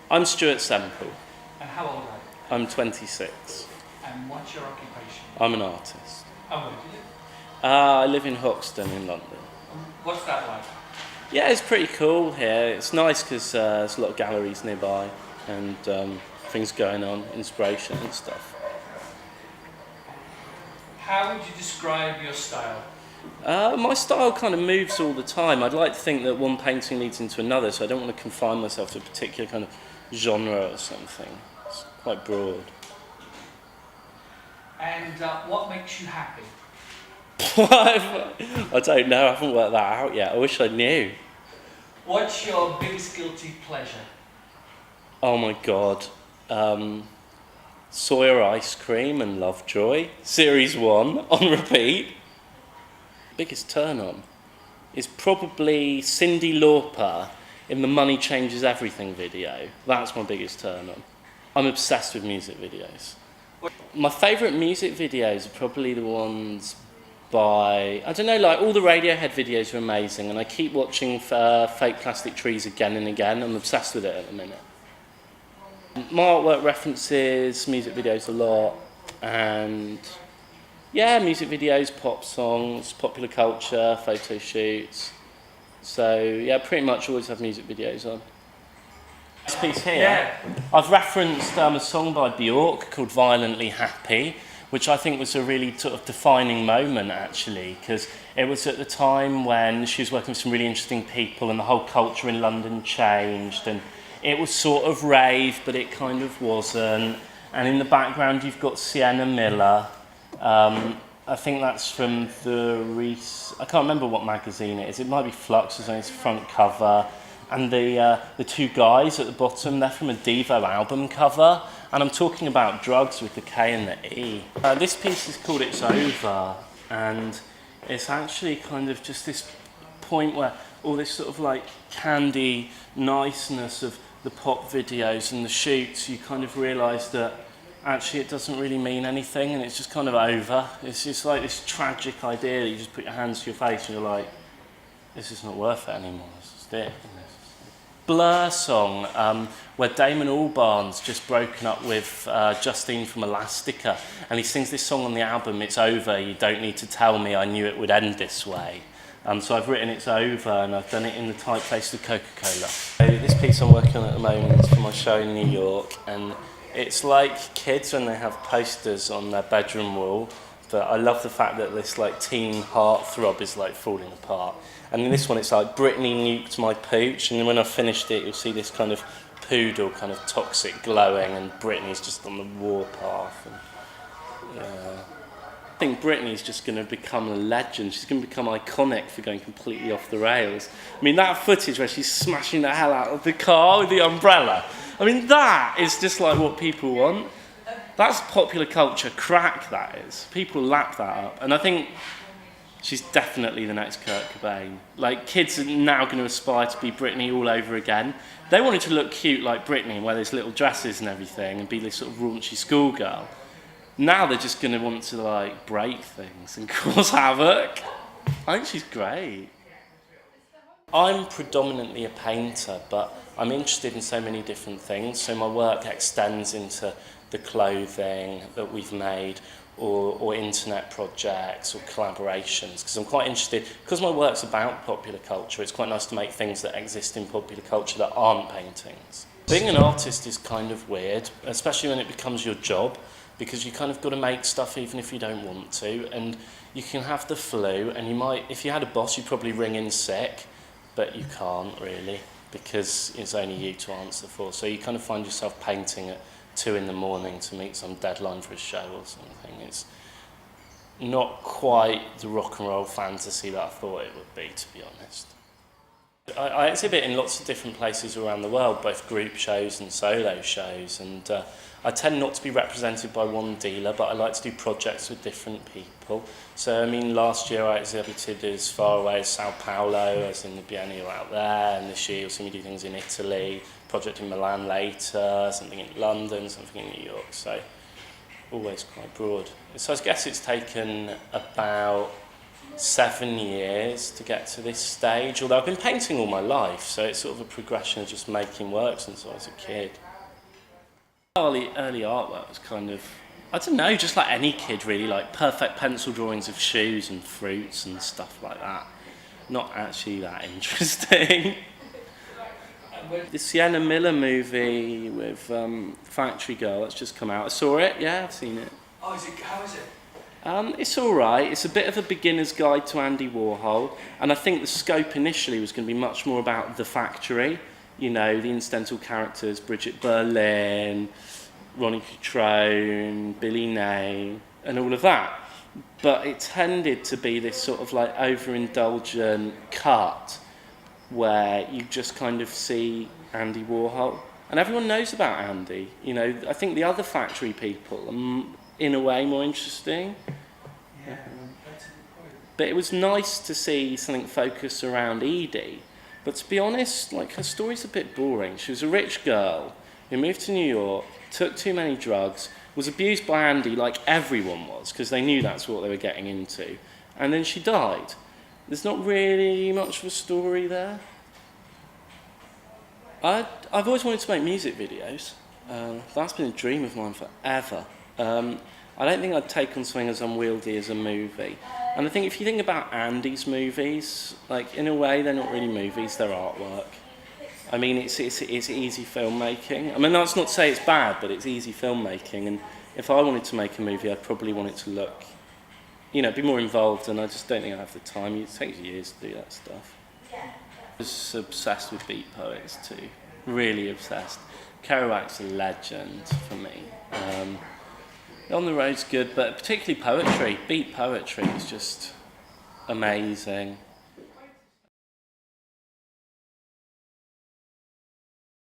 I'm Stuart Semple. And how old are you? I'm 26. And what's your occupation? I'm an artist. And where do you live? I live in Hoxton in London. What's that like? Yeah, it's pretty cool here. It's nice because there's a lot of galleries nearby and things going on, inspiration and stuff. How would you describe your style? My style kind of moves all the time. I'd like to think that one painting leads into another, so I don't want to confine myself to a particular kind of genre or something. It's quite broad. And what makes you happy? I don't know, I haven't worked that out yet. I wish I knew. What's your biggest guilty pleasure? Oh my god. Sawyer ice cream and Lovejoy, series 1 on repeat. Biggest turn on is probably Cyndi Lauper in the Money Changes Everything video. That's my biggest turn on. I'm obsessed with music videos. My favourite music videos are probably the ones by, I don't know, like all the Radiohead videos are amazing, and I keep watching Fake Plastic Trees again and again. I'm obsessed with it at the minute. My artwork references music videos a lot, and yeah, music videos, pop songs, popular culture, photo shoots. So yeah, pretty much always have music videos on. This piece here, I've referenced a song by Bjork called Violently Happy, which I think was a really sort of defining moment actually, because it was at the time when she was working with some really interesting people and the whole culture in London changed, and it was sort of rave, but it kind of wasn't. And in the background you've got Sienna Miller. I think that's from I can't remember what magazine it is. It might be Flux, it's on its front cover. And the two guys at the bottom, they're from a Devo album cover. And I'm talking about drugs with the K and the E. This piece is called It's Over. And it's actually kind of just this point where all this sort of like candy niceness of the pop videos and the shoots, you kind of realise that actually it doesn't really mean anything and it's just kind of over. It's just like this tragic idea that you just put your hands to your face and you're like, this is not worth it anymore, this is it. Blur song, where Damon Albarn's just broken up with Justine from Elastica, and he sings this song on the album, It's Over, You Don't Need to Tell Me I Knew It Would End This Way. So I've written It's Over, and I've done it in the typeface of Coca-Cola. So this piece I'm working on at the moment is for my show in New York, and it's like kids when they have posters on their bedroom wall, but I love the fact that this like teen heartthrob is like falling apart. And in this one it's like Britney nuked my pooch, and then when I've finished it you'll see this kind of poodle kind of toxic glowing, and Britney's just on the warpath. And, yeah. I think Britney's just going to become a legend. She's going to become iconic for going completely off the rails. I mean, that footage where she's smashing the hell out of the car with the umbrella, I mean, that is just like what people want. That's popular culture crack, that is. People lap that up. And I think she's definitely the next Kurt Cobain. Like, kids are now going to aspire to be Britney all over again. They wanted to look cute like Britney and wear those little dresses and everything and be this sort of raunchy schoolgirl. Now they're just going to want to like break things and cause havoc. I think she's great. I'm predominantly a painter, but I'm interested in so many different things. So my work extends into the clothing that we've made, or internet projects or collaborations, because I'm quite interested, because my work's about popular culture, it's quite nice to make things that exist in popular culture that aren't paintings. Being an artist is kind of weird, especially when it becomes your job, because you kind of got to make stuff even if you don't want to, and you can have the flu, and you might, if you had a boss, you'd probably ring in sick, but you can't really, because it's only you to answer for. So you kind of find yourself painting at 2 in the morning to meet some deadline for a show or something. It's not quite the rock and roll fantasy that I thought it would be, to be honest. I exhibit in lots of different places around the world, both group shows and solo shows, and I tend not to be represented by one dealer, but I like to do projects with different people. So, I mean, last year I exhibited as far away as Sao Paulo, as in the Biennale out there, and this year you'll see me do things in Italy, project in Milan later, something in London, something in New York, so always quite broad. So I guess it's taken about 7 years to get to this stage, although I've been painting all my life, so it's sort of a progression of just making work since I was a kid. Early artwork was kind of, I don't know, just like any kid really, like perfect pencil drawings of shoes and fruits and stuff like that. Not actually that interesting. The Sienna Miller movie with Factory Girl that's just come out. I saw it, yeah, I've seen it. Oh, how is it? It's all right. It's a bit of a beginner's guide to Andy Warhol, and I think the scope initially was going to be much more about the factory. You know, the incidental characters, Bridget Berlin, Ronnie Cutrone, Billy Ney, and all of that. But it tended to be this sort of like overindulgent cut where you just kind of see Andy Warhol. And everyone knows about Andy. You know, I think the other factory people are, in a way, more interesting. Yeah, that's a good point. But it was nice to see something focused around Edie. But to be honest, like, her story's a bit boring. She was a rich girl who moved to New York, took too many drugs, was abused by Andy like everyone was, because they knew that's what they were getting into. And then she died. There's not really much of a story there. I've always wanted to make music videos. That's been a dream of mine forever. I don't think I'd take on something as unwieldy as a movie. And I think if you think about Andy's movies, like, in a way, they're not really movies, they're artwork. I mean, it's easy filmmaking. I mean, that's not to say it's bad, but it's easy filmmaking. And if I wanted to make a movie, I'd probably want it to look, you know, be more involved, and I just don't think I have the time. It takes years to do that stuff. I was obsessed with beat poets too, really obsessed. Kerouac's a legend for me. On the Road's good, but particularly poetry. Beat poetry is just amazing.